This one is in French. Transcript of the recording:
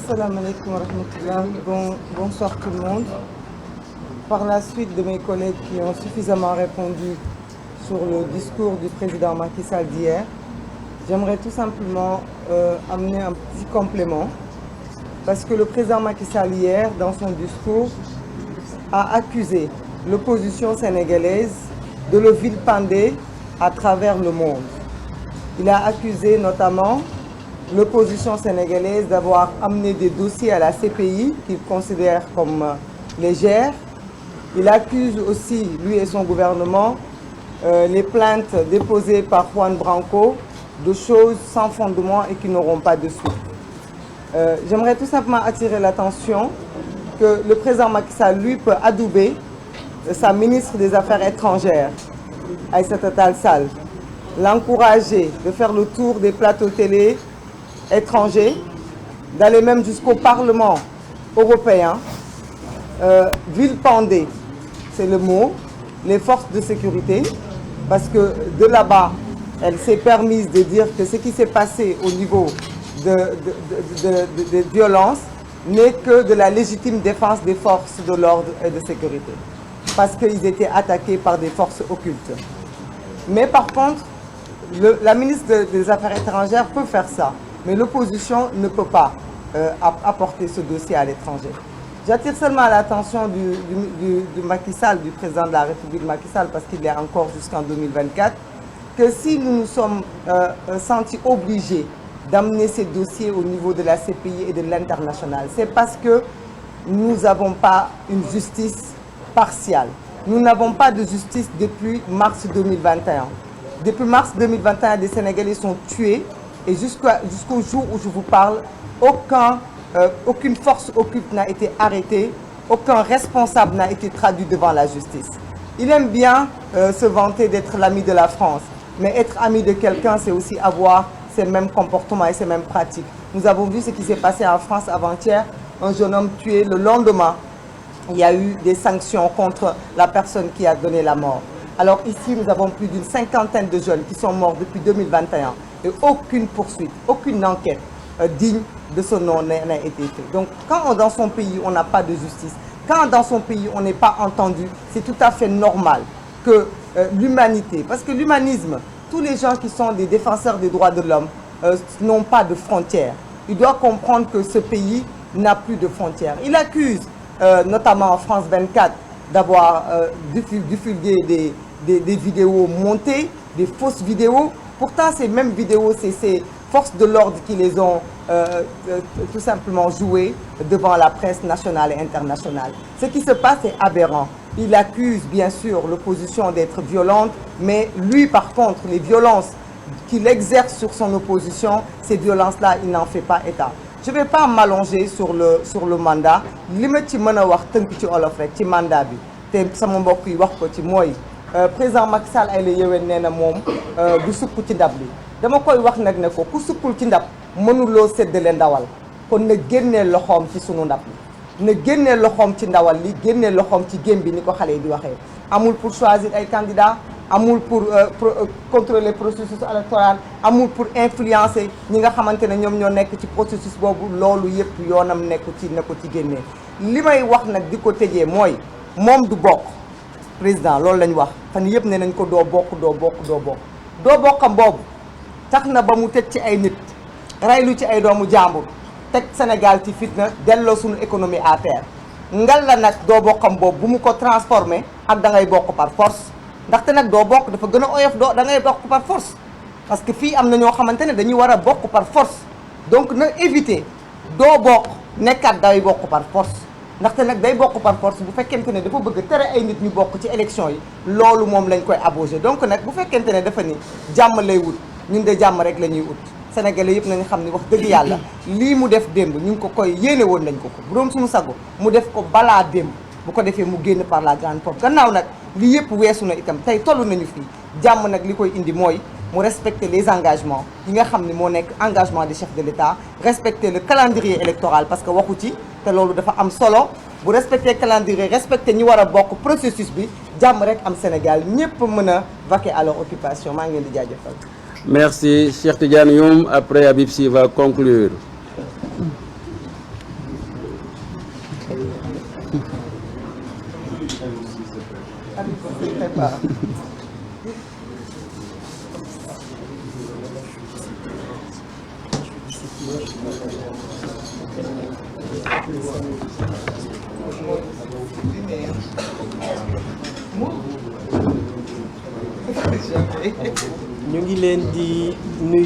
Assalamu alaikum wa rahmatullah. Bonsoir tout le monde. Par la suite de mes collègues qui ont suffisamment répondu sur le discours du président Macky Sall d'hier, j'aimerais tout simplement amener un petit complément. Parce que le président Macky Sall hier, dans son discours, a accusé l'opposition sénégalaise de le vilipender à travers le monde. Il a accusé notamment l'opposition sénégalaise d'avoir amené des dossiers à la CPI qu'il considère comme légères. Il accuse aussi, lui et son gouvernement, les plaintes déposées par Juan Branco de choses sans fondement et qui n'auront pas de suite. J'aimerais tout simplement attirer l'attention que le président Macky Sall, lui, peut adouber sa ministre des Affaires étrangères, Aïssata Tall Sall, l'encourager de faire le tour des plateaux télé étrangers, d'aller même jusqu'au Parlement européen, vilipender, c'est le mot, les forces de sécurité, parce que de là-bas, elle s'est permise de dire que ce qui s'est passé au niveau de violence n'est que de la légitime défense des forces de l'ordre et de sécurité, parce qu'ils étaient attaqués par des forces occultes. Mais par contre, la ministre des Affaires étrangères peut faire ça, mais l'opposition ne peut pas apporter ce dossier à l'étranger. J'attire seulement l'attention du Macky Sall, du président de la République Macky Sall, parce qu'il est encore jusqu'en 2024, que si nous nous sommes sentis obligés d'amener ces dossiers au niveau de la CPI et de l'international, c'est parce que nous n'avons pas une justice partiale. Nous n'avons pas de justice depuis mars 2021. Depuis mars 2021, des Sénégalais sont tués et jusqu'au jour où je vous parle, aucune force occulte n'a été arrêtée, aucun responsable n'a été traduit devant la justice. Il aime bien se vanter d'être l'ami de la France, mais être ami de quelqu'un, c'est aussi avoir ces mêmes comportements et ces mêmes pratiques. Nous avons vu ce qui s'est passé en France avant-hier, un jeune homme tué. Le lendemain, il y a eu des sanctions contre la personne qui a donné la mort. Alors ici, nous avons plus d'une cinquantaine de jeunes qui sont morts depuis 2021 et aucune poursuite, aucune enquête digne de ce nom n'a été faite. Donc quand dans son pays, on n'a pas de justice, quand dans son pays, on n'est pas entendu, c'est tout à fait normal que l'humanité, parce que l'humanisme, tous les gens qui sont des défenseurs des droits de l'homme n'ont pas de frontières. Il doit comprendre que ce pays n'a plus de frontières. Il accuse notamment France 24 d'avoir diffusé des vidéos montées, des fausses vidéos. Pourtant, ces mêmes vidéos, c'est ces forces de l'ordre qui les ont tout simplement jouées devant la presse nationale et internationale. Ce qui se passe est aberrant. Il accuse bien sûr l'opposition d'être violente, mais lui par contre, les violences qu'il exerce sur son opposition, ces violences-là, il n'en fait pas état. Je ne vais pas m'allonger sur le mandat. Li ma ci mën a wax tënk ci olof rek ci mandat bi te sama mbokk yi wax ko ci mooy président Macky Sall ay la yéwén nee na moom du sukk ci ndab li. Dama koy wax nag ne ko ku sukkul ci ndab mënuloo séddale ndawal kon na génnee loxoom ci sunu ndab li. Na génnee loxoom ci ndawal li génnee loxoom ci gém bi ni ko xale yi di waxee. Amul pour choisir ay candidats, amul pour contrôler le processus électoral, amul pour influencer ñi nga xamante ne ñoom ñoo nekk ci processus boobu. Loolu yëpp yoonam nekku ci na ko ci génnee. Li may wax nag di ko tëjee mooy moom du bokk président loolu lañ wax fan yëpp ne nañ ko doo bokkam boobu tax na ba mu tëj ci ay nit raylu ci ay doomu jàmbur teg Sénégal ci fitna delloo suñu économie à terre. Ngal la nag doo bokkam boobu bu mu ko transformé ak da ngay bokk par force ndaxte nag doo bokk dafa gën a oyof da ngay bokk par force parce que fii am na ñoo xamante ne dañuy war a bokk par force donc na éviter doo bokk nekkat day bokk par force ndaxte nag day bokk par force bu fekkente ne dafa bëgg tere ay nit ñu bokk ci élection yi loolu moom lañ koy abauger. Donc nag bu fekkente ne dafa ni jàmm lay wut ñun de jàmm rek la ñuy ut Sénégalais yëpp nañu xam ni wax dëgg yàlla lii mu def démb ñu ngi ko koy yéene woon nañ ko bu doon suñu sago mu def ko balaa démb bu ko defee mu génn par la grande porte. Gannaaw nag lii yëpp weesu na itam tey toll nañu fii jàmm nag li koy indi mooy mu respecter les engagements yi nga xam ni moo nekk engagement des chefs de l'État, respecter le calendrier électoral parce que waxu ci te loolu dafa am solo. Bu respecter calendrier respecter ñi war a bokk processus bi jàmm rek am Sénégal ñëpp mën a vaquer à leur occupation. Maa ngi leen di jaajëfal. Merci Cheikh Tidiane Youm. Après Habib Sy va conclure. se prépare. ñu ngi leen di nuyu